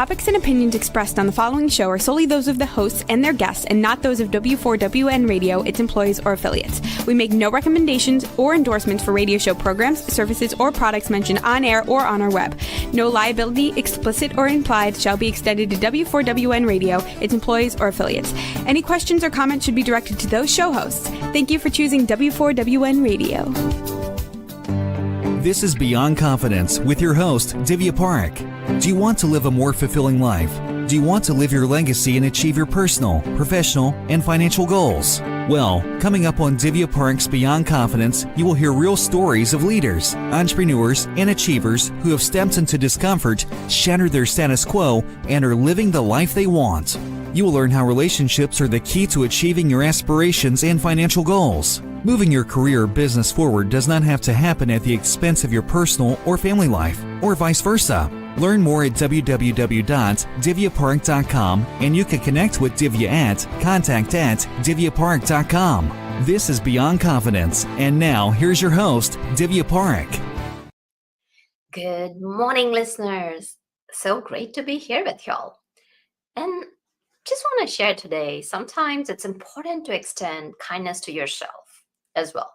topics and opinions expressed on the following show are solely those of the hosts and their guests and not those of W4WN Radio, its employees, or affiliates. We make no recommendations or endorsements for radio show programs, services, or products mentioned on air or on our web. No liability, explicit or implied, shall be extended to W4WN Radio, its employees, or affiliates. Any questions or comments should be directed to those show hosts. Thank you for choosing W4WN Radio. This is Beyond Confidence with your host, Divya Parekh. Do you want to live a more fulfilling life? Do you want to live your legacy and achieve your personal, professional, and financial goals? Well, coming up on Divya Parekh's Beyond Confidence, you will hear real stories of leaders, entrepreneurs, and achievers who have stepped into discomfort, shattered their status quo, and are living the life they want. You will learn how relationships are the key to achieving your aspirations and financial goals. Moving your career or business forward does not have to happen at the expense of your personal or family life, or vice versa. Learn more at www.divyaparekh.com, and you can connect with Divya at contact@divyaparekh.com. This is Beyond Confidence, and now here's your host, Divya Parekh. Good morning, listeners. So great to be here with y'all. And just want to share today, sometimes it's important to extend kindness to yourself as well.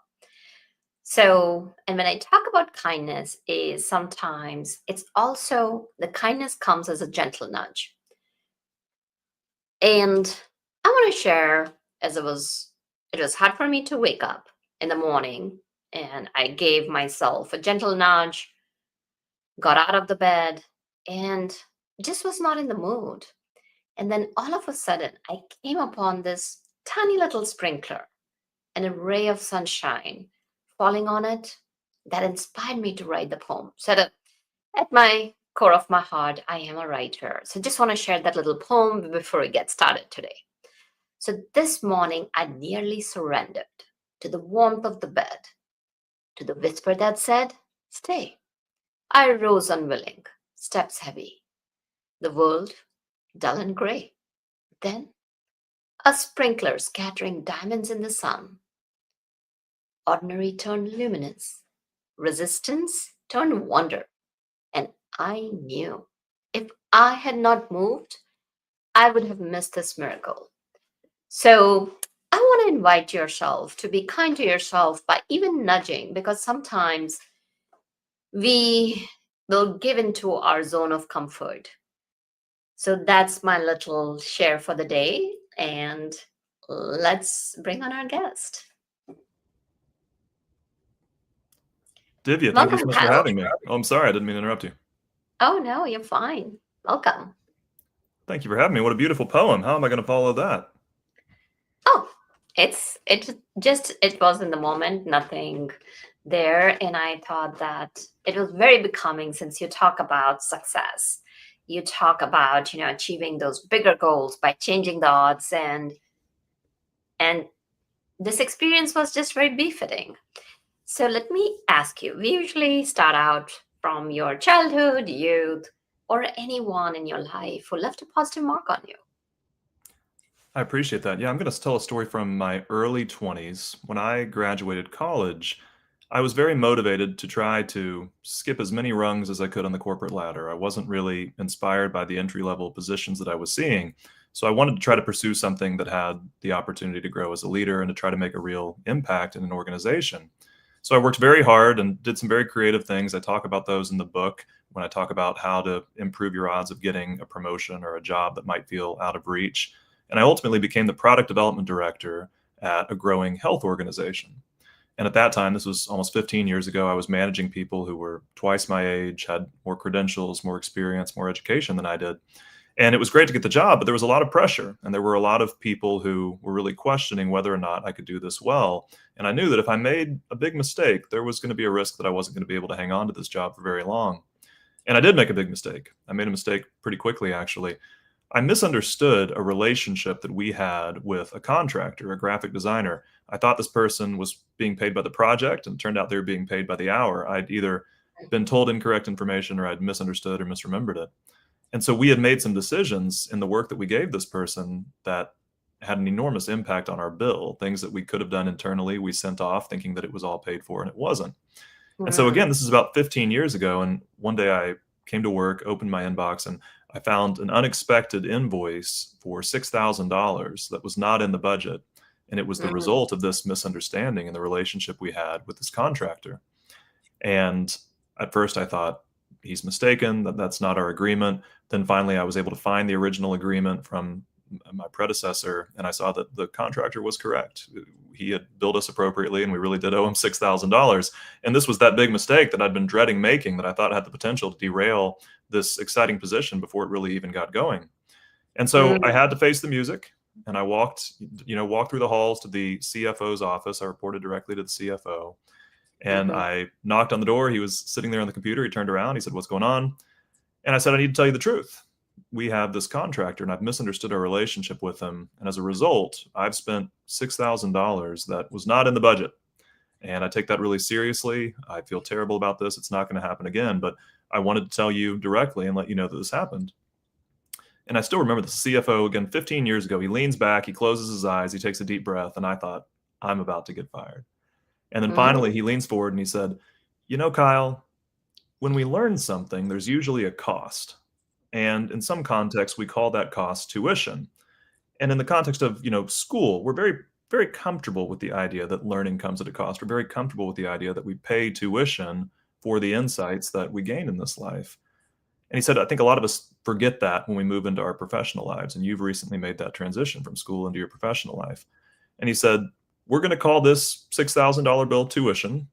So, and when I talk about kindness, is sometimes it's also the kindness comes as a gentle nudge. And I want to share, it was hard for me to wake up in the morning, and I gave myself a gentle nudge, got out of the bed, and just was not in the mood. And then all of a sudden, I came upon this tiny little sprinkler and a ray of sunshine falling on it that inspired me to write the poem. So at my core of my heart, I am a writer. So just want to share that little poem before we get started today. So this morning, I nearly surrendered to the warmth of the bed, to the whisper that said, stay. I rose unwilling, steps heavy, the world dull and gray. Then a sprinkler scattering diamonds in the sun. Ordinary turned luminous, resistance turned wonder. And I knew if I had not moved, I would have missed this miracle. So I want to invite yourself to be kind to yourself by even nudging, because sometimes we will give into our zone of comfort. So that's my little share for the day. And let's bring on our guest. Divya, thank you so much for having me. Oh, I'm sorry, I didn't mean to interrupt you. Oh, no, you're fine. Welcome. Thank you for having me. What a beautiful poem. How am I going to follow that? Oh, it was in the moment, nothing there. And I thought that it was very becoming, since you talk about success. You talk about, achieving those bigger goals by changing the odds. And this experience was just very befitting. So let me ask you, we usually start out from your childhood, youth, or anyone in your life who left a positive mark on you. I appreciate that. Yeah, I'm going to tell a story from my early 20s. When I graduated college, I was very motivated to try to skip as many rungs as I could on the corporate ladder. I wasn't really inspired by the entry-level positions that I was seeing. So I wanted to try to pursue something that had the opportunity to grow as a leader and to try to make a real impact in an organization. So I worked very hard and did some very creative things. I talk about those in the book when I talk about how to improve your odds of getting a promotion or a job that might feel out of reach. And I ultimately became the product development director at a growing health organization. And at that time, this was almost 15 years ago, I was managing people who were twice my age, had more credentials, more experience, more education than I did. And it was great to get the job, but there was a lot of pressure. And there were a lot of people who were really questioning whether or not I could do this well. And I knew that if I made a big mistake, there was going to be a risk that I wasn't going to be able to hang on to this job for very long. And I did make a big mistake. I made a mistake pretty quickly, actually. I misunderstood a relationship that we had with a contractor, a graphic designer. I thought this person was being paid by the project, and it turned out they were being paid by the hour. I'd either been told incorrect information or I'd misunderstood or misremembered it. And so we had made some decisions in the work that we gave this person that had an enormous impact on our bill. Things that we could have done internally, we sent off thinking that it was all paid for, and it wasn't. And so again, this is about 15 years ago. And one day I came to work, opened my inbox, and I found an unexpected invoice for $6,000 that was not in the budget. And it was the Mm. result of this misunderstanding in the relationship we had with this contractor. And at first I thought, he's mistaken, that's not our agreement. Then finally I was able to find the original agreement from my predecessor, and I saw that the contractor was correct. He had billed us appropriately, and we really did owe him $6,000. And this was that big mistake that I'd been dreading making, that I thought had the potential to derail this exciting position before it really even got going. And so I Mm. had to face the music, and I walked through the halls to the CFO's office. I reported directly to the CFO, and Mhm. I knocked on the door. He was sitting there on the computer. He turned around. He said, "What's going on?" And I said, "I need to tell you the truth. We have this contractor, and I've misunderstood our relationship with him. And as a result, I've spent $6,000 that was not in the budget. And I take that really seriously. I feel terrible about this. It's not going to happen again. But I wanted to tell you directly and let you know that this happened." And I still remember the CFO, again, 15 years ago. He leans back, he closes his eyes, he takes a deep breath. And I thought, I'm about to get fired. And then finally, Mm. he leans forward and he said, Kyle, when we learn something, there's usually a cost. And in some contexts, we call that cost tuition. And in the context of, school, we're very, very comfortable with the idea that learning comes at a cost. We're very comfortable with the idea that we pay tuition for the insights that we gain in this life. And he said, I think a lot of us forget that when we move into our professional lives. And you've recently made that transition from school into your professional life. And he said, we're going to call this $6,000 bill tuition.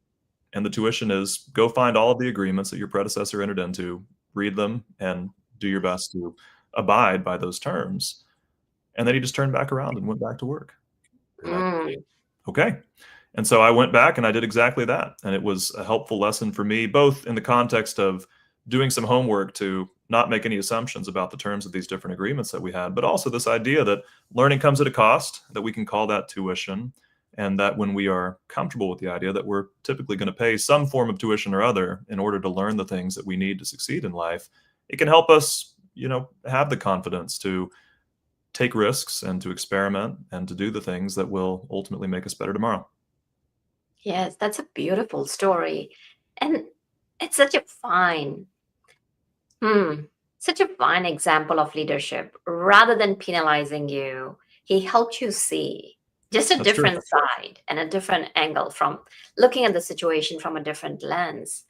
And the tuition is go find all of the agreements that your predecessor entered into, read them, and do your best to abide by those terms. And then he just turned back around and went back to work. And I, Mm. okay. And so I went back and I did exactly that. And it was a helpful lesson for me, both in the context of doing some homework to not make any assumptions about the terms of these different agreements that we had, but also this idea that learning comes at a cost, that we can call that tuition, and that when we are comfortable with the idea that we're typically going to pay some form of tuition or other in order to learn the things that we need to succeed in life, it can help us, have the confidence to take risks and to experiment and to do the things that will ultimately make us better tomorrow. Yes, that's a beautiful story. And it's hmm, such a fine example of leadership. Rather than penalizing you, he helped you see just a That's true. different side and a different angle from looking at the situation from a different lens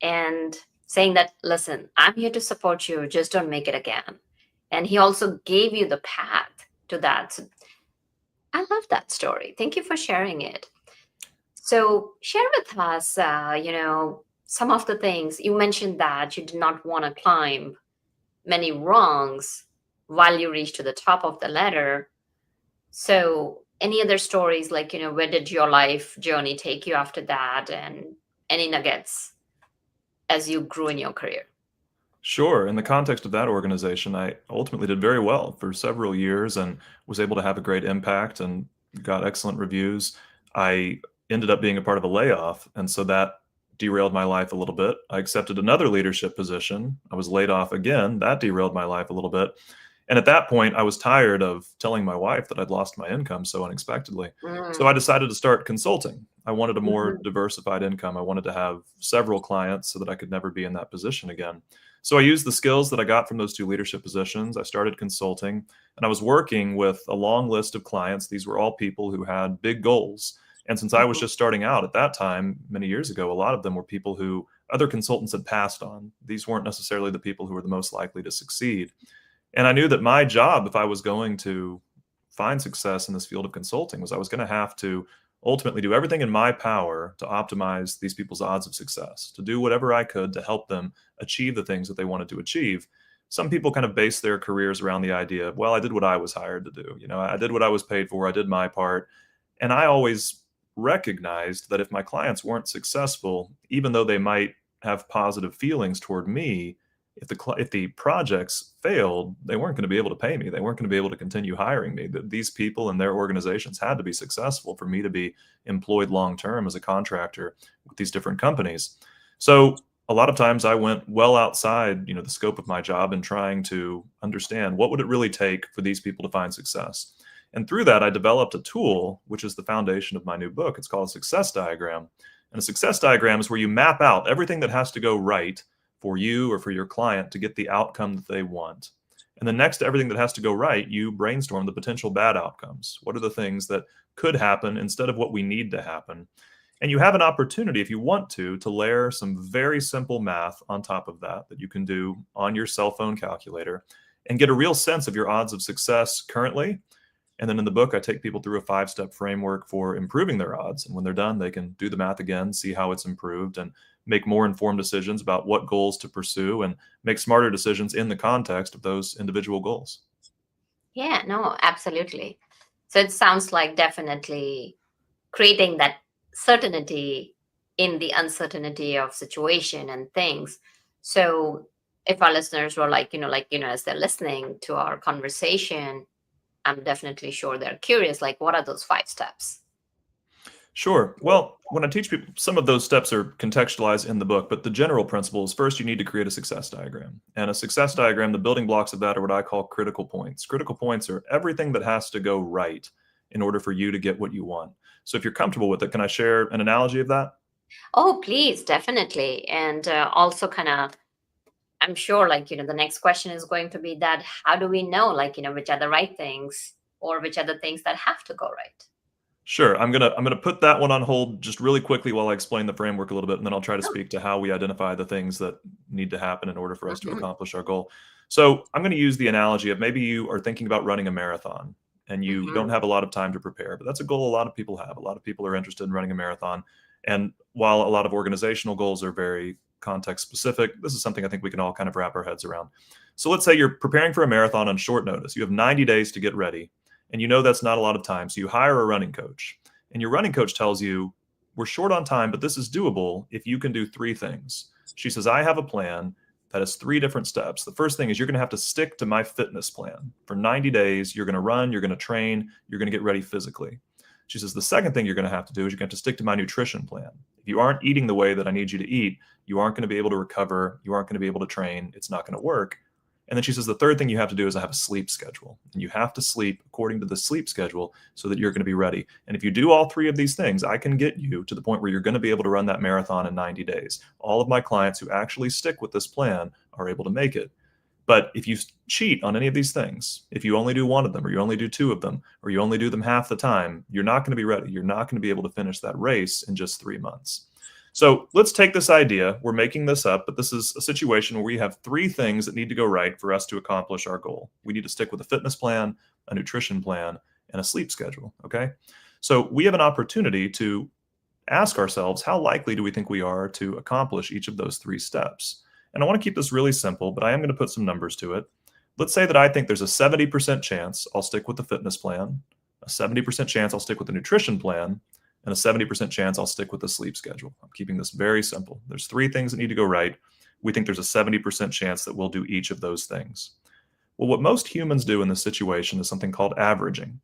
and saying that, listen, I'm here to support you, just don't make it again. And he also gave you the path to that. So I love that story. Thank you for sharing it. So, share with us, some of the things you mentioned that you did not want to climb many rungs while you reached to the top of the ladder. So, any other stories like, where did your life journey take you after that, and any nuggets as you grew in your career? Sure. In the context of that organization, I ultimately did very well for several years and was able to have a great impact and got excellent reviews. I ended up being a part of a layoff, and so that derailed my life a little bit. I accepted another leadership position. I was laid off again. That derailed my life a little bit. And at that point, I was tired of telling my wife that I'd lost my income so unexpectedly. So I Mm. decided to start consulting. I wanted a more Mhm. diversified income. I wanted to have several clients so that I could never be in that position again. So I used the skills that I got from those two leadership positions. I started consulting, and I was working with a long list of clients. These were all people who had big goals. And since I was Mhm. just starting out at that time, many years ago, a lot of them were people who other consultants had passed on. These weren't necessarily the people who were the most likely to succeed. And I knew that my job, if I was going to find success in this field of consulting, was I was going to have to ultimately do everything in my power to optimize these people's odds of success, to do whatever I could to help them achieve the things that they wanted to achieve. Some people kind of base their careers around the idea of, well, I did what I was hired to do. I did what I was paid for. I did my part. And I always recognized that if my clients weren't successful, even though they might have positive feelings toward me, if the projects failed, they weren't going to be able to pay me. They weren't going to be able to continue hiring me. These people and their organizations had to be successful for me to be employed long term as a contractor with these different companies. So a lot of times I went well outside, the scope of my job and trying to understand what would it really take for these people to find success. And through that, I developed a tool, which is the foundation of my new book. It's called a success diagram. And a success diagram is where you map out everything that has to go right for you or for your client to get the outcome that they want. And then next to everything that has to go right, you brainstorm the potential bad outcomes. What are the things that could happen instead of what we need to happen? And you have an opportunity, if you want to layer some very simple math on top of that you can do on your cell phone calculator and get a real sense of your odds of success currently. And then in the book, I take people through a 5-step framework for improving their odds. And when they're done, they can do the math again, see how it's improved, and make more informed decisions about what goals to pursue and make smarter decisions in the context of those individual goals. Yeah, no, absolutely. So it sounds like definitely creating that certainty in the uncertainty of situation and things. So if our listeners were as they're listening to our conversation, I'm definitely sure they're curious, like, what are those 5 steps? Sure. Well, when I teach people, some of those steps are contextualized in the book, but the general principle is first you need to create a success diagram. And a success diagram, the building blocks of that are what I call critical points. Critical points are everything that has to go right in order for you to get what you want. So if you're comfortable with it, can I share an analogy of that? Oh, please, definitely. And also kind of, I'm sure, the next question is going to be that how do we know, which are the right things or which are the things that have to go right? Sure. I'm gonna put that one on hold just really quickly while I explain the framework a little bit, and then I'll try to Oh, speak to how we identify the things that need to happen in order for us to mhm, accomplish our goal. So I'm going to use the analogy of maybe you are thinking about running a marathon and you don't mhm. have a lot of time to prepare, but that's a goal a lot of people have. A lot of people are interested in running a marathon. And while a lot of organizational goals are very context specific, this is something I think we can all kind of wrap our heads around. So let's say you're preparing for a marathon on short notice. You have 90 days to get ready, and you know that's not a lot of time. So you hire a running coach, and your running coach tells you, we're short on time, but this is doable if you can do 3 things. She says, I have a plan that has 3 different steps. The first thing is you're going to have to stick to my fitness plan. For 90 days, you're going to run, you're going to train, you're going to get ready physically. She says, the second thing you're going to have to do is you're going to have to stick to my nutrition plan. If you aren't eating the way that I need you to eat, you aren't going to be able to recover, you aren't going to be able to train, it's not going to work. And then she says, the third thing you have to do is I have a sleep schedule. And you have to sleep according to the sleep schedule so that you're going to be ready. And if you do all 3 of these things, I can get you to the point where you're going to be able to run that marathon in 90 days. All of my clients who actually stick with this plan are able to make it. But if you cheat on any of these things, if you only do 1 of them, or you only do 2 of them, or you only do them half the time, you're not going to be ready. You're not going to be able to finish that race in just 3 months. So let's take this idea. We're making this up, but this is a situation where we have 3 things that need to go right for us to accomplish our goal. We need to stick with a fitness plan, a nutrition plan, and a sleep schedule. Okay. So we have an opportunity to ask ourselves, how likely do we think we are to accomplish each of those 3 steps? And I want to keep this really simple, but I am going to put some numbers to it. Let's say that I think there's a 70% chance I'll stick with the fitness plan, a 70% chance I'll stick with the nutrition plan, and a 70% chance I'll stick with the sleep schedule. I'm keeping this very simple. There's 3 things that need to go right. We think there's a 70% chance that we'll do each of those things. Well, what most humans do in this situation is something called averaging.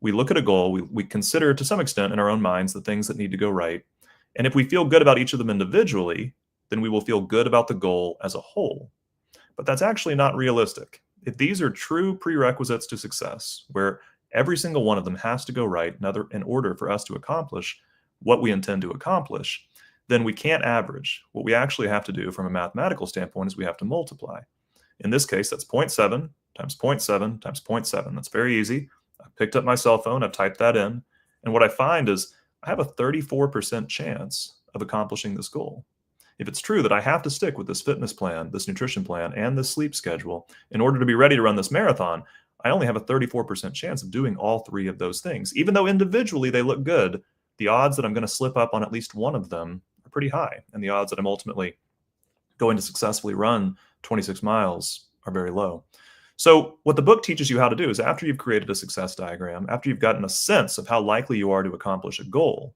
We look at a goal, we consider to some extent in our own minds the things that need to go right. And if we feel good about each of them individually, then we will feel good about the goal as a whole. But that's actually not realistic. If these are true prerequisites to success, where every single one of them has to go right in order for us to accomplish what we intend to accomplish, then we can't average. What we actually have to do from a mathematical standpoint is we have to multiply. In this case, that's 0.7 times 0.7 times 0.7. That's very easy. I picked up my cell phone, I've typed that in, and what I find is I have a 34% chance of accomplishing this goal. If it's true that I have to stick with this fitness plan, this nutrition plan, and this sleep schedule in order to be ready to run this marathon, I only have a 34% chance of doing all 3 of those things. Even though individually they look good, the odds that I'm going to slip up on at least one of them are pretty high. And the odds that I'm ultimately going to successfully run 26 miles are very low. So what the book teaches you how to do is after you've created a success diagram, after you've gotten a sense of how likely you are to accomplish a goal,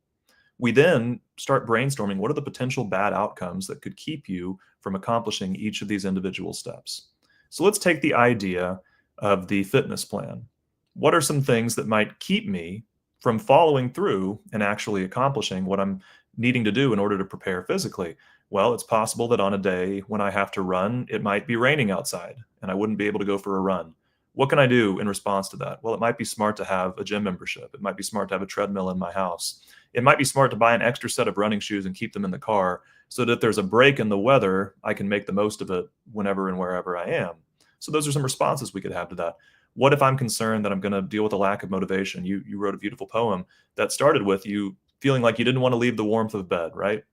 we then start brainstorming what are the potential bad outcomes that could keep you from accomplishing each of these individual steps. So let's take the idea of the fitness plan. What are some things that might keep me from following through and actually accomplishing what I'm needing to do in order to prepare physically? Well, it's possible that on a day when I have to run, it might be raining outside and I wouldn't be able to go for a run. What can I do in response to that? Well, it might be smart to have a gym membership. It might be smart to have a treadmill in my house. It might be smart to buy an extra set of running shoes and keep them in the car so that if there's a break in the weather, I can make the most of it whenever and wherever I am. So those are some responses we could have to that. What if I'm concerned that I'm going to deal with a lack of motivation? You wrote a beautiful poem that started with you feeling like you didn't want to leave the warmth of bed, right?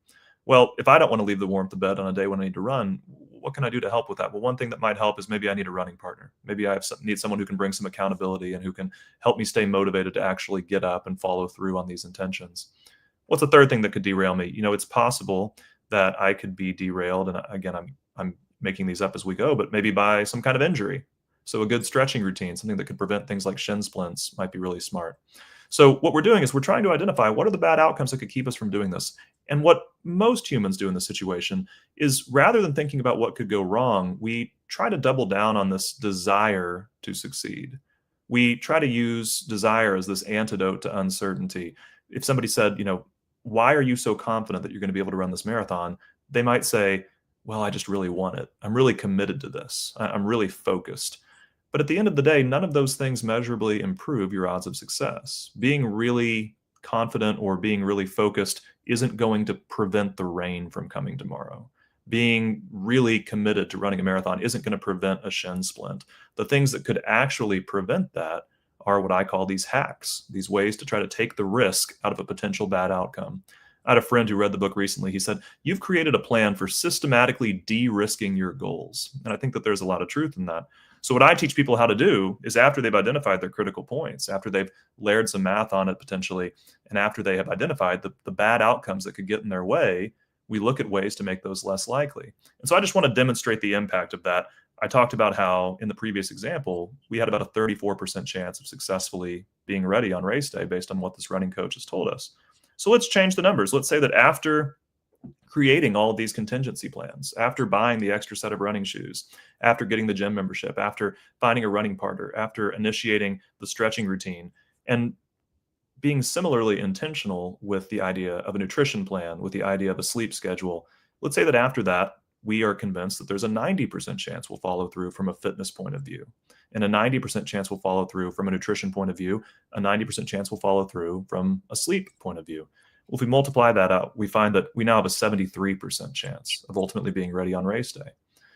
Well, if I don't want to leave the warmth of bed on a day when I need to run, what can I do to help with that? Well, one thing that might help is maybe I need a running partner. Maybe need someone who can bring some accountability and who can help me stay motivated to actually get up and follow through on these intentions. What's the third thing that could derail me? It's possible that I could be derailed, and again, I'm making these up as we go, but maybe by some kind of injury. So a good stretching routine, something that could prevent things like shin splints, might be really smart. So what we're doing is we're trying to identify what are the bad outcomes that could keep us from doing this. And what most humans do in this situation is rather than thinking about what could go wrong, we try to double down on this desire to succeed. We try to use desire as this antidote to uncertainty. If somebody said, why are you so confident that you're going to be able to run this marathon? They might say, well, I just really want it. I'm really committed to this. I'm really focused. But at the end of the day, none of those things measurably improve your odds of success. Being really confident or being really focused isn't going to prevent the rain from coming tomorrow. Being really committed to running a marathon isn't going to prevent a shin splint. The things that could actually prevent that are what I call these hacks, these ways to try to take the risk out of a potential bad outcome. I had a friend who read the book recently. He said, you've created a plan for systematically de-risking your goals. And I think that there's a lot of truth in that. So what I teach people how to do is after they've identified their critical points, after they've layered some math on it potentially, and after they have identified the bad outcomes that could get in their way, we look at ways to make those less likely. And so I just want to demonstrate the impact of that. I talked about how in the previous example, we had about a 34% chance of successfully being ready on race day based on what this running coach has told us. So let's change the numbers. Let's say that after creating all of these contingency plans, after buying the extra set of running shoes, after getting the gym membership, after finding a running partner, after initiating the stretching routine, and being similarly intentional with the idea of a nutrition plan, with the idea of a sleep schedule, let's say that after that, we are convinced that there's a 90% chance we'll follow through from a fitness point of view, and a 90% chance we'll follow through from a nutrition point of view, a 90% chance we'll follow through from a sleep point of view. Well, if we multiply that out, we find that we now have a 73% chance of ultimately being ready on race day.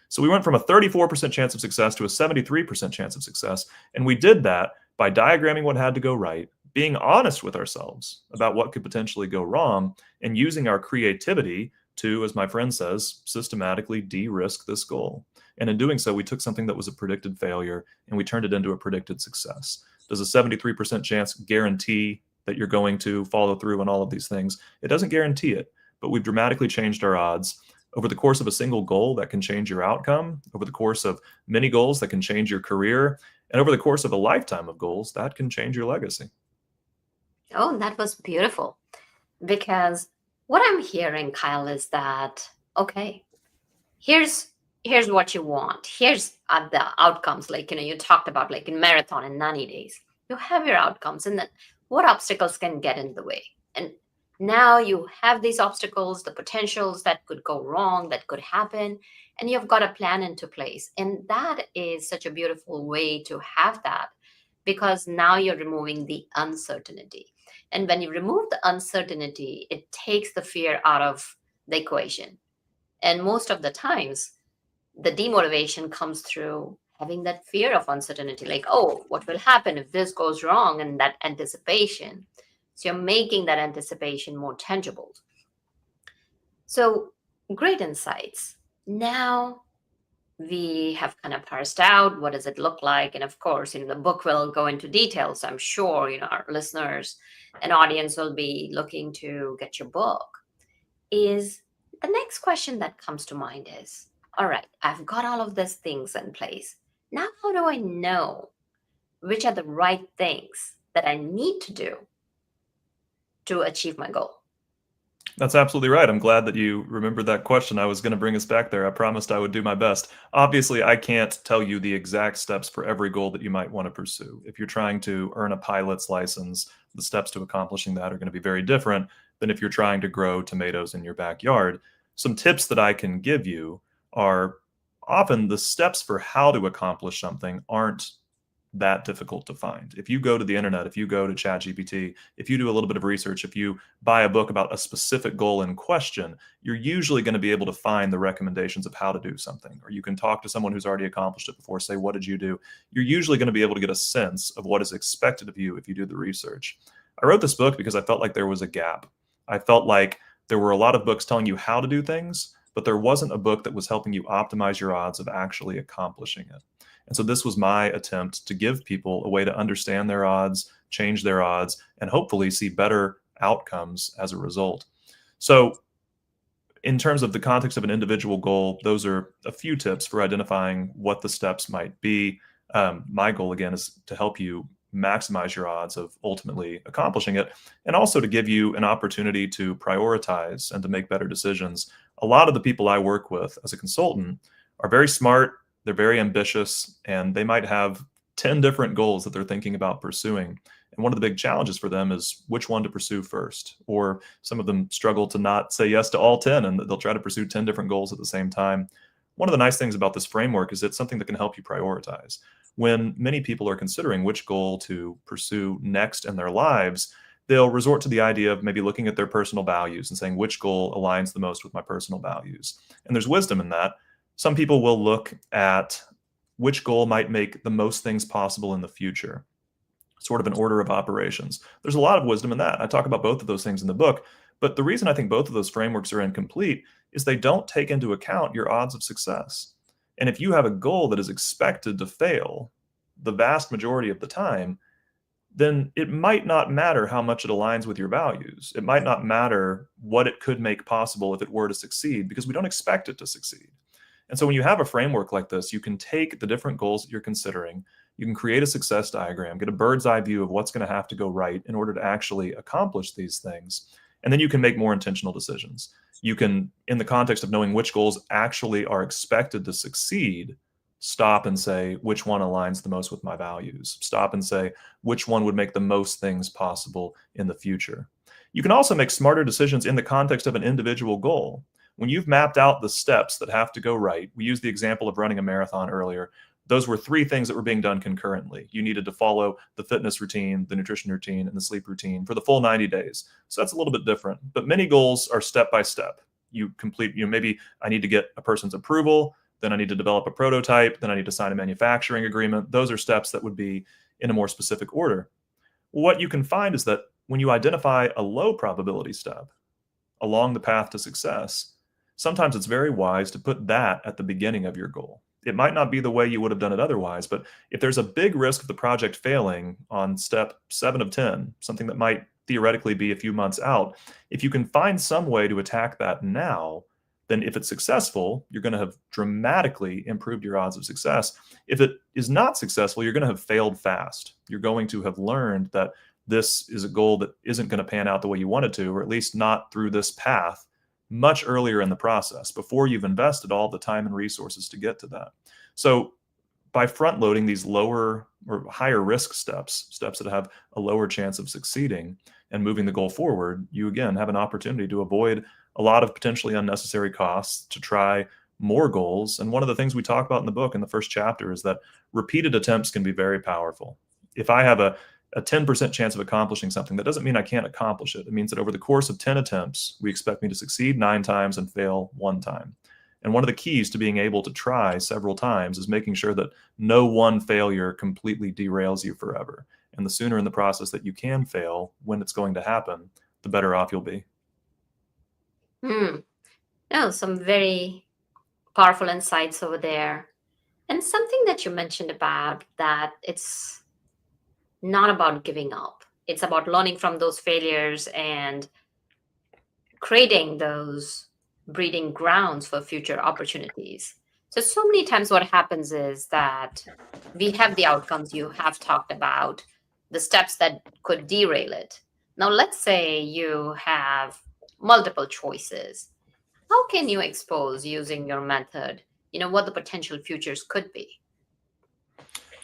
So we went from a 34% chance of success to a 73% chance of success. And we did that by diagramming what had to go right, being honest with ourselves about what could potentially go wrong, and using our creativity to, as my friend says, systematically de-risk this goal. And in doing so, we took something that was a predicted failure and we turned it into a predicted success. Does a 73% chance guarantee that you're going to follow through on all of these things? It doesn't guarantee it, but we've dramatically changed our odds. Over the course of a single goal, that can change your outcome. Over the course of many goals, that can change your career. And over the course of a lifetime of goals, that can change your legacy. Oh, that was beautiful. Because what I'm hearing, Kyle, is that, okay, here's what you want. Here's the outcomes. Like, you talked about like in marathon in 90 days, you have your outcomes, and then what obstacles can get in the way. And now you have these obstacles, the potentials that could go wrong, that could happen, and you've got a plan into place. And that is such a beautiful way to have that, because now you're removing the uncertainty. And when you remove the uncertainty, it takes the fear out of the equation. And most of the times, the demotivation comes through having that fear of uncertainty, like, oh, what will happen if this goes wrong? And that anticipation. So you're making that anticipation more tangible. So great insights. Now we have kind of parsed out what does it look like. And of course, the book will go into details. I'm sure, our listeners and audience will be looking to get your book. Is the next question that comes to mind is, all right, I've got all of these things in place. Now, how do I know which are the right things that I need to do to achieve my goal? That's absolutely right. I'm glad that you remembered that question. I was going to bring us back there. I promised I would do my best. Obviously, I can't tell you the exact steps for every goal that you might want to pursue. If you're trying to earn a pilot's license, the steps to accomplishing that are going to be very different than if you're trying to grow tomatoes in your backyard. Some tips that I can give you are often the steps for how to accomplish something aren't that difficult to find. If you go to the internet, if you go to ChatGPT, if you do a little bit of research, if you buy a book about a specific goal in question, you're usually going to be able to find the recommendations of how to do something. Or you can talk to someone who's already accomplished it before, say, what did you do? You're usually going to be able to get a sense of what is expected of you if you do the research. I wrote this book because I felt like there was a gap. I felt like there were a lot of books telling you how to do things, but there wasn't a book that was helping you optimize your odds of actually accomplishing it. And so this was my attempt to give people a way to understand their odds, change their odds, and hopefully see better outcomes as a result. So in terms of the context of an individual goal, those are a few tips for identifying what the steps might be. My goal, again, is to help you maximize your odds of ultimately accomplishing it, and also to give you an opportunity to prioritize and to make better decisions. A lot of the people I work with as a consultant are very smart, they're very ambitious, and they might have 10 different goals that they're thinking about pursuing. And one of the big challenges for them is which one to pursue first. Or some of them struggle to not say yes to all 10, and they'll try to pursue 10 different goals at the same time. One of the nice things about this framework is it's something that can help you prioritize. When many people are considering which goal to pursue next in their lives, they'll resort to the idea of maybe looking at their personal values and saying which goal aligns the most with my personal values. And there's wisdom in that. Some people will look at which goal might make the most things possible in the future, sort of an order of operations. There's a lot of wisdom in that. I talk about both of those things in the book, but the reason I think both of those frameworks are incomplete is they don't take into account your odds of success. And if you have a goal that is expected to fail the vast majority of the time, then it might not matter how much it aligns with your values. It might not matter what it could make possible if it were to succeed, because we don't expect it to succeed. And so when you have a framework like this, you can take the different goals that you're considering, you can create a success diagram, get a bird's eye view of what's going to have to go right in order to actually accomplish these things. And then you can make more intentional decisions. You can, in the context of knowing which goals actually are expected to succeed, stop and say, which one aligns the most with my values? Stop and say, which one would make the most things possible in the future? You can also make smarter decisions in the context of an individual goal. When you've mapped out the steps that have to go right, we used the example of running a marathon earlier. Those were 3 things that were being done concurrently. You needed to follow the fitness routine, the nutrition routine, and the sleep routine for the full 90 days. So that's a little bit different. But many goals are step by step. You complete, maybe I need to get a person's approval, then I need to develop a prototype, then I need to sign a manufacturing agreement. Those are steps that would be in a more specific order. What you can find is that when you identify a low probability step along the path to success, sometimes it's very wise to put that at the beginning of your goal. It might not be the way you would have done it otherwise, but if there's a big risk of the project failing on step 7 of 10, something that might theoretically be a few months out, if you can find some way to attack that now, then if it's successful, you're going to have dramatically improved your odds of success. If it is not successful, you're going to have failed fast. You're going to have learned that this is a goal that isn't going to pan out the way you wanted to, or at least not through this path, much earlier in the process, before you've invested all the time and resources to get to that. So by front loading these lower or higher risk steps that have a lower chance of succeeding and moving the goal forward, you again have an opportunity to avoid a lot of potentially unnecessary costs, to try more goals. And one of the things we talk about in the book in the first chapter is that repeated attempts can be very powerful. If I have a 10% chance of accomplishing something, that doesn't mean I can't accomplish it. It means that over the course of 10 attempts, we expect me to succeed 9 times and fail 1 time. And one of the keys to being able to try several times is making sure that no one failure completely derails you forever. And the sooner in the process that you can fail when it's going to happen, the better off you'll be. No, some very powerful insights over there. And something that you mentioned about that it's not about giving up. It's about learning from those failures and creating those breeding grounds for future opportunities. So many times what happens is that we have the outcomes you have talked about, the steps that could derail it. Now, let's say you have multiple choices. How can you expose using your method, what the potential futures could be?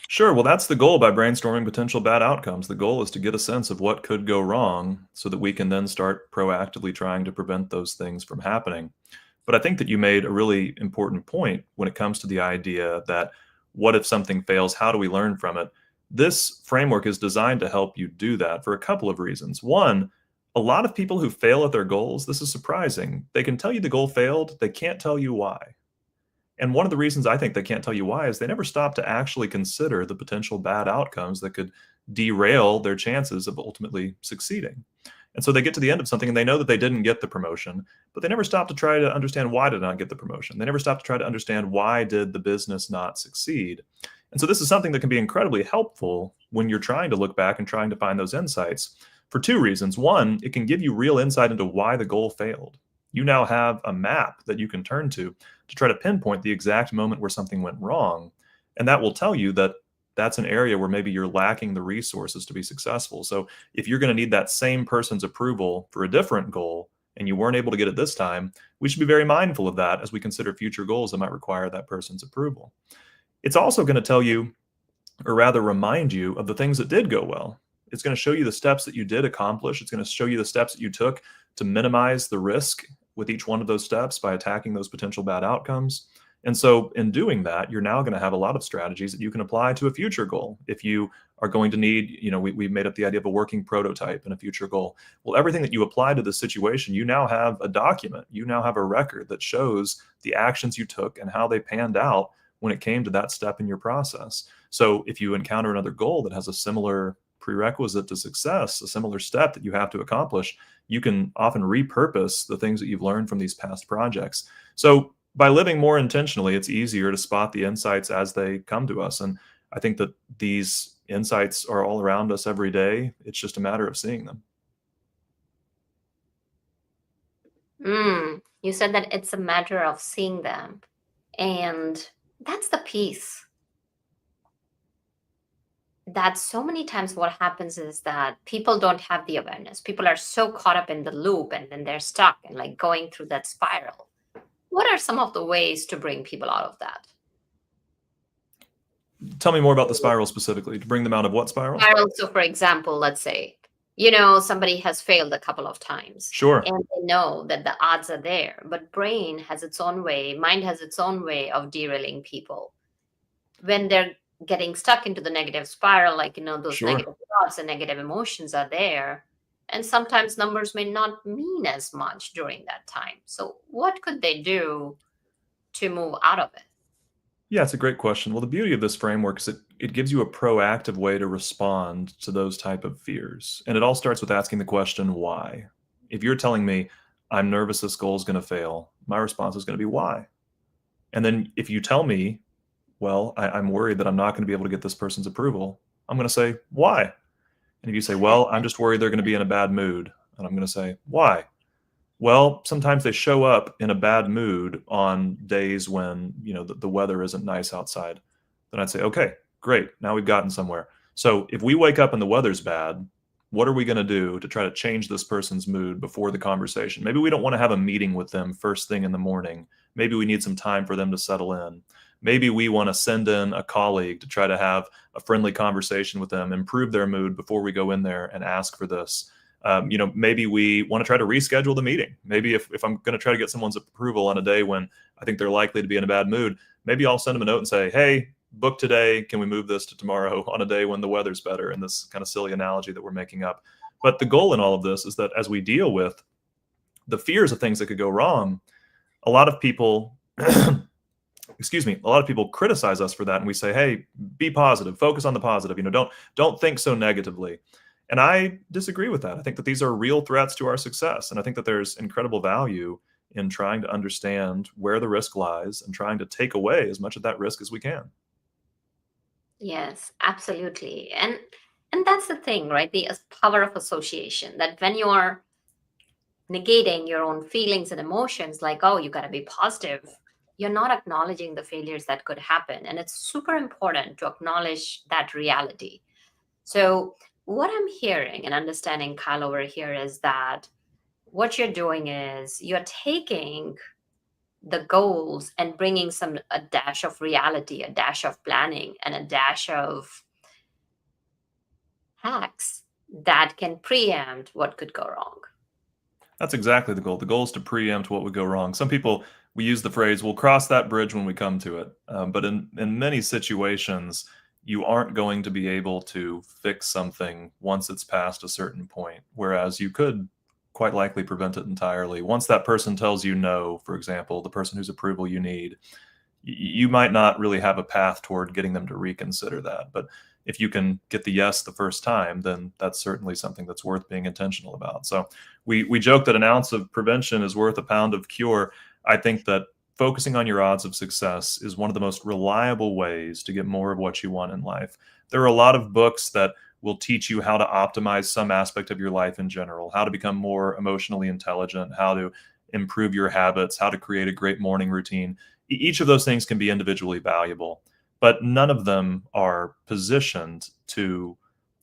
Sure. Well, that's the goal by brainstorming potential bad outcomes. The goal is to get a sense of what could go wrong so that we can then start proactively trying to prevent those things from happening. But I think that you made a really important point when it comes to the idea that what if something fails? How do we learn from it? This framework is designed to help you do that for a couple of reasons. One, a lot of people who fail at their goals, this is surprising. They can tell you the goal failed, they can't tell you why. And one of the reasons I think they can't tell you why is they never stop to actually consider the potential bad outcomes that could derail their chances of ultimately succeeding. And so they get to the end of something and they know that they didn't get the promotion, but they never stop to try to understand why did not get the promotion. They never stop to try to understand why did the business not succeed. And so this is something that can be incredibly helpful when you're trying to look back and trying to find those insights for two reasons. One, it can give you real insight into why the goal failed. You now have a map that you can turn to try to pinpoint the exact moment where something went wrong. And that will tell you that that's an area where maybe you're lacking the resources to be successful. So if you're going to need that same person's approval for a different goal and you weren't able to get it this time, we should be very mindful of that as we consider future goals that might require that person's approval. It's also going to tell you, or rather remind you, of the things that did go well. It's going to show you the steps that you did accomplish. It's going to show you the steps that you took to minimize the risk with each one of those steps by attacking those potential bad outcomes. And so in doing that, you're now going to have a lot of strategies that you can apply to a future goal. If you are going to need, we've made up the idea of a working prototype and a future goal. Well, everything that you apply to this situation, you now have a document, you now have a record that shows the actions you took and how they panned out when it came to that step in your process. So if you encounter another goal that has a similar prerequisite to success, a similar step that you have to accomplish, you can often repurpose the things that you've learned from these past projects. So by living more intentionally, it's easier to spot the insights as they come to us. And I think that these insights are all around us every day. It's just a matter of seeing them. You said that it's a matter of seeing them. And that's the piece. That so many times what happens is that people don't have the awareness. People are so caught up in the loop and then they're stuck and like going through that spiral. What are some of the ways to bring people out of that? Tell me more about the spiral specifically. To bring them out of what spiral? So for example, let's say, somebody has failed a couple of times. Sure. And they know that the odds are there, but brain has its own way, mind has its own way of derailing people. When they're getting stuck into the negative spiral, those Sure. negative thoughts and negative emotions are there. And sometimes numbers may not mean as much during that time. So what could they do to move out of it? Yeah, it's a great question. Well, the beauty of this framework is it gives you a proactive way to respond to those type of fears. And it all starts with asking the question, why? If you're telling me, I'm nervous this goal is going to fail, my response is going to be, why? And then if you tell me, well, I'm worried that I'm not going to be able to get this person's approval, I'm going to say, why? And if you say, well, I'm just worried they're going to be in a bad mood, and I'm going to say, why? Well, sometimes they show up in a bad mood on days when, the weather isn't nice outside. Then I'd say, okay, great. Now we've gotten somewhere. So if we wake up and the weather's bad, what are we going to do to try to change this person's mood before the conversation? Maybe we don't want to have a meeting with them first thing in the morning. Maybe we need some time for them to settle in. Maybe we want to send in a colleague to try to have a friendly conversation with them, improve their mood before we go in there and ask for this. Maybe we want to try to reschedule the meeting. Maybe if I'm going to try to get someone's approval on a day when I think they're likely to be in a bad mood, maybe I'll send them a note and say, hey, book today. Can we move this to tomorrow on a day when the weather's better? And this kind of silly analogy that we're making up. But the goal in all of this is that as we deal with the fears of things that could go wrong, a lot of people a lot of people criticize us for that. And we say, hey, be positive, focus on the positive, don't think so negatively. And I disagree with that. I think that these are real threats to our success. And I think that there's incredible value in trying to understand where the risk lies and trying to take away as much of that risk as we can. Yes, absolutely. And that's the thing, right? The power of association, that when you're negating your own feelings and emotions, like, oh, you got to be positive, you're not acknowledging the failures that could happen. And it's super important to acknowledge that reality. So what I'm hearing and understanding, Kyle, over here is that what you're doing is you're taking the goals and bringing a dash of reality, a dash of planning, and a dash of hacks that can preempt what could go wrong. That's exactly the goal. The goal is to preempt what would go wrong. Some people, we use the phrase, we'll cross that bridge when we come to it. But in many situations, you aren't going to be able to fix something once it's past a certain point, whereas you could quite likely prevent it entirely. Once that person tells you no, for example, the person whose approval you need, you might not really have a path toward getting them to reconsider that. But if you can get the yes the first time, then that's certainly something that's worth being intentional about. So we joke that an ounce of prevention is worth a pound of cure. I think that focusing on your odds of success is one of the most reliable ways to get more of what you want in life. There are a lot of books that will teach you how to optimize some aspect of your life in general, how to become more emotionally intelligent, how to improve your habits, how to create a great morning routine. Each of those things can be individually valuable, but none of them are positioned to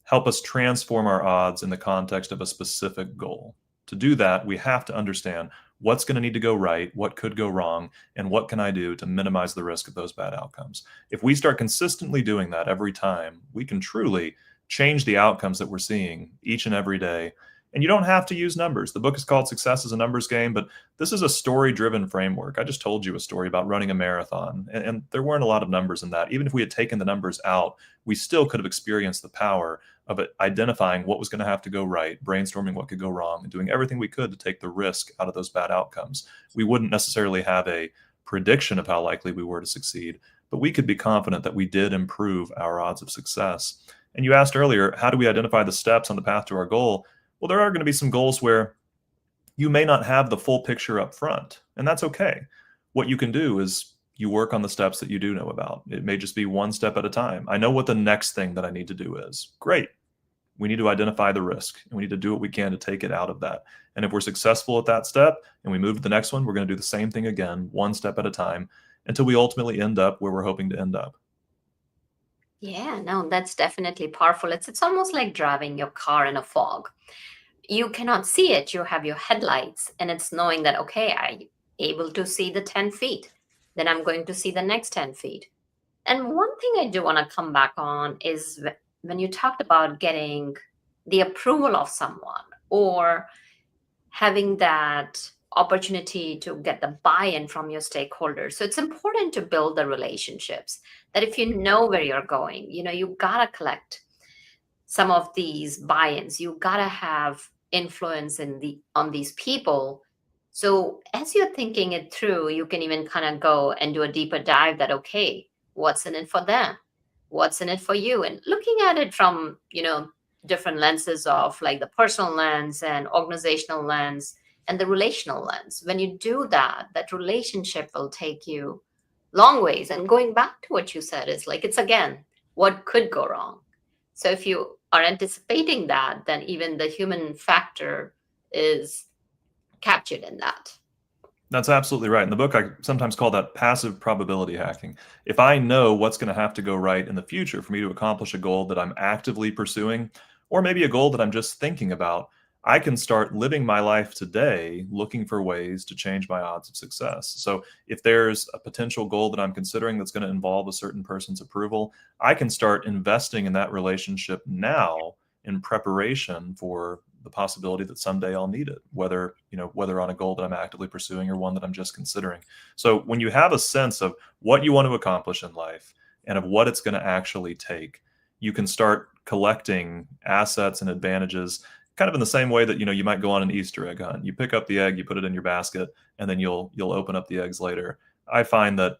help us transform our odds in the context of a specific goal. To do that, we have to understand what's going to need to go right, what could go wrong, and what can I do to minimize the risk of those bad outcomes. If we start consistently doing that every time, we can truly change the outcomes that we're seeing each and every day. And you don't have to use numbers. The book is called Success is a Numbers Game, but this is a story-driven framework. I just told you a story about running a marathon, and there weren't a lot of numbers in that. Even if we had taken the numbers out, we still could have experienced the power of it, identifying what was going to have to go right, brainstorming what could go wrong, and doing everything we could to take the risk out of those bad outcomes. We wouldn't necessarily have a prediction of how likely we were to succeed, but we could be confident that we did improve our odds of success. And you asked earlier, how do we identify the steps on the path to our goal? Well, there are going to be some goals where you may not have the full picture up front, and that's okay. What you can do is you work on the steps that you do know about. It may just be one step at a time. I know what the next thing that I need to do is. Great. We need to identify the risk, and we need to do what we can to take it out of that. And if we're successful at that step and we move to the next one, we're going to do the same thing again, one step at a time, until we ultimately end up where we're hoping to end up. Yeah, no, that's definitely powerful. It's almost like driving your car in a fog. You cannot see it. You have your headlights, and it's knowing that, okay, I'm able to see the 10 feet. Then I'm going to see the next 10 feet. And one thing I do want to come back on is when you talked about getting the approval of someone or having that opportunity to get the buy-in from your stakeholders. So it's important to build the relationships that if you know where you're going, you gotta collect some of these buy-ins. You gotta have influence on these people. So as you're thinking it through, you can even kind of go and do a deeper dive that, okay, what's in it for them? What's in it for you? And looking at it from, different lenses of like the personal lens and organizational lens and the relational lens. When you do that, that relationship will take you long ways. And going back to what you said is like, it's again, what could go wrong? So if you are anticipating that, then even the human factor is captured in that. That's absolutely right. In the book, I sometimes call that passive probability hacking. If I know what's going to have to go right in the future for me to accomplish a goal that I'm actively pursuing, or maybe a goal that I'm just thinking about, I can start living my life today looking for ways to change my odds of success. So if there's a potential goal that I'm considering that's going to involve a certain person's approval, I can start investing in that relationship now in preparation for the possibility that someday I'll need it, whether on a goal that I'm actively pursuing or one that I'm just considering. So when you have a sense of what you want to accomplish in life and of what it's going to actually take, you can start collecting assets and advantages kind of in the same way that, you might go on an Easter egg hunt. You pick up the egg, you put it in your basket, and then you'll open up the eggs later. I find that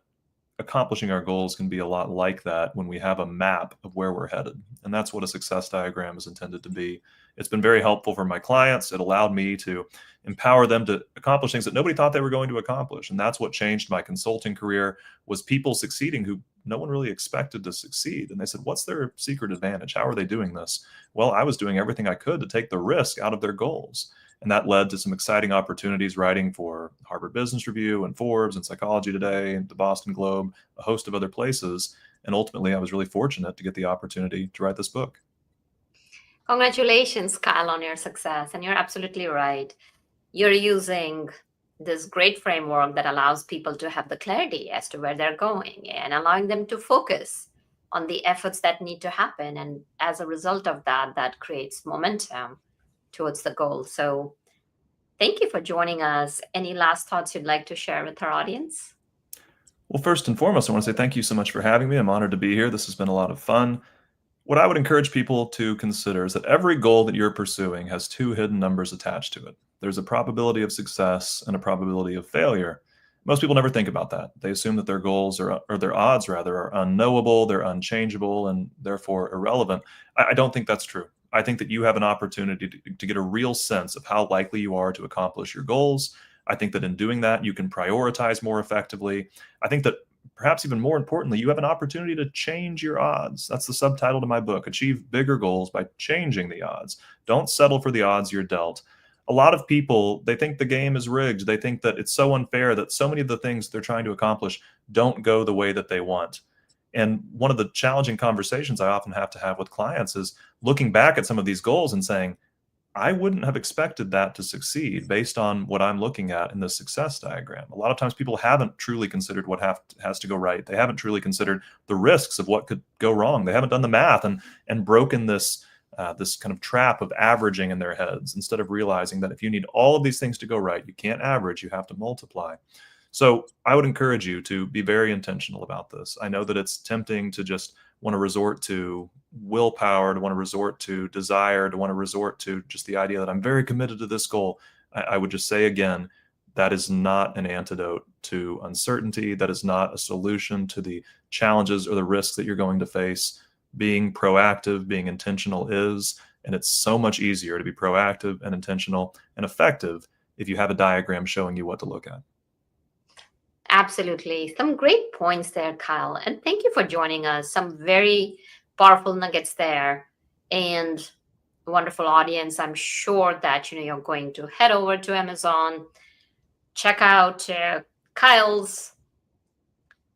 accomplishing our goals can be a lot like that when we have a map of where we're headed. And that's what a success diagram is intended to be. It's been very helpful for my clients. It allowed me to empower them to accomplish things that nobody thought they were going to accomplish. And that's what changed my consulting career, was people succeeding who no one really expected to succeed. And they said, what's their secret advantage? How are they doing this? Well, I was doing everything I could to take the risk out of their goals. And that led to some exciting opportunities writing for Harvard Business Review and Forbes and Psychology Today and the Boston Globe, a host of other places. And ultimately, I was really fortunate to get the opportunity to write this book. Congratulations, Kyle, on your success. And you're absolutely right. You're using this great framework that allows people to have the clarity as to where they're going and allowing them to focus on the efforts that need to happen. And as a result of that, that creates momentum towards the goal. So thank you for joining us. Any last thoughts you'd like to share with our audience? Well, first and foremost, I want to say thank you so much for having me. I'm honored to be here. This has been a lot of fun. What I would encourage people to consider is that every goal that you're pursuing has two hidden numbers attached to it. There's a probability of success and a probability of failure. Most people never think about that. They assume that their goals or their odds rather are unknowable, they're unchangeable, and therefore irrelevant. I don't think that's true. I think that you have an opportunity to get a real sense of how likely you are to accomplish your goals. I think that in doing that, you can prioritize more effectively. I think that perhaps even more importantly, you have an opportunity to change your odds. That's the subtitle to my book, Achieve Bigger Goals by Changing the Odds. Don't settle for the odds you're dealt. A lot of people, they think the game is rigged. They think that it's so unfair that so many of the things they're trying to accomplish don't go the way that they want. And one of the challenging conversations I often have to have with clients is looking back at some of these goals and saying, I wouldn't have expected that to succeed based on what I'm looking at in the success diagram. A lot of times people haven't truly considered what has to go right. They haven't truly considered the risks of what could go wrong. They haven't done the math and broken this kind of trap of averaging in their heads instead of realizing that if you need all of these things to go right, you can't average, you have to multiply. So I would encourage you to be very intentional about this. I know that it's tempting to just want to resort to willpower, to want to resort to desire, to want to resort to just the idea that I'm very committed to this goal. I would just say again, that is not an antidote to uncertainty. That is not a solution to the challenges or the risks that you're going to face. Being proactive, being intentional is, and it's so much easier to be proactive and intentional and effective if you have a diagram showing you what to look at. Absolutely. Some great points there, Kyle. And thank you for joining us. Some very powerful nuggets there. And wonderful audience. I'm sure that you're going to head over to Amazon, check out Kyle's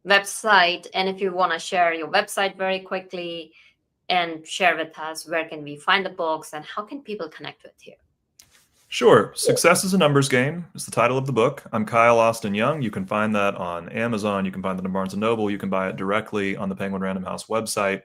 website. And if you want to share your website very quickly and share with us, where can we find the books and how can people connect with you? Sure. Success is a Numbers Game is the title of the book. I'm Kyle Austin Young. You can find that on Amazon. You can find it in Barnes & Noble. You can buy it directly on the Penguin Random House website.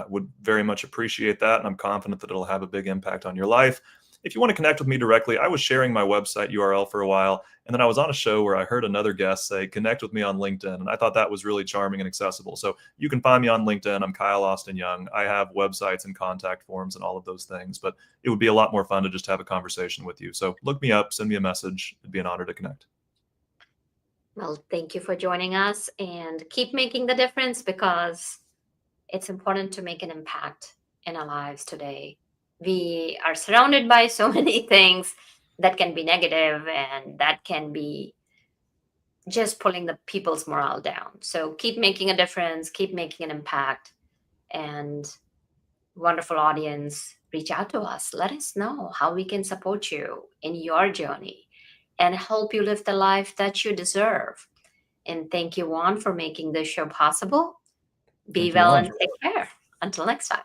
Would very much appreciate that, and I'm confident that it'll have a big impact on your life. If you want to connect with me directly, I was sharing my website URL for a while, and then I was on a show where I heard another guest say, connect with me on LinkedIn, and I thought that was really charming and accessible. So you can find me on LinkedIn. I'm Kyle Austin Young. I have websites and contact forms and all of those things, but it would be a lot more fun to just have a conversation with you. So look me up, send me a message. It'd be an honor to connect. Well, thank you for joining us, and keep making the difference, because it's important to make an impact in our lives today. We are surrounded by so many things that can be negative and that can be just pulling the people's morale down. So keep making a difference, keep making an impact, and wonderful audience, reach out to us. Let us know how we can support you in your journey and help you live the life that you deserve. And thank you, Juan, for making this show possible. Be well and take care. Until next time.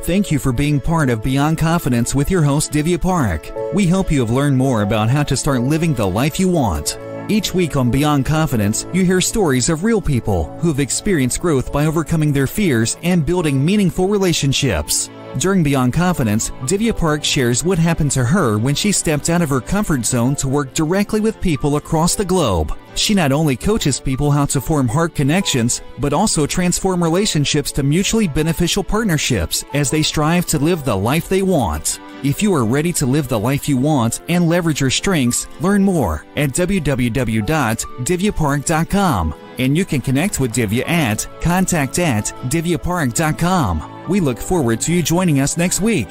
Thank you for being part of Beyond Confidence with your host, Divya Parekh. We hope you have learned more about how to start living the life you want. Each week on Beyond Confidence, you hear stories of real people who have experienced growth by overcoming their fears and building meaningful relationships. During Beyond Confidence, Divya Parekh shares what happened to her when she stepped out of her comfort zone to work directly with people across the globe. She not only coaches people how to form heart connections, but also transform relationships to mutually beneficial partnerships as they strive to live the life they want. If you are ready to live the life you want and leverage your strengths, learn more at www.divyaparekh.com. And you can connect with Divya at contact@divyaparekh.com. We look forward to you joining us next week.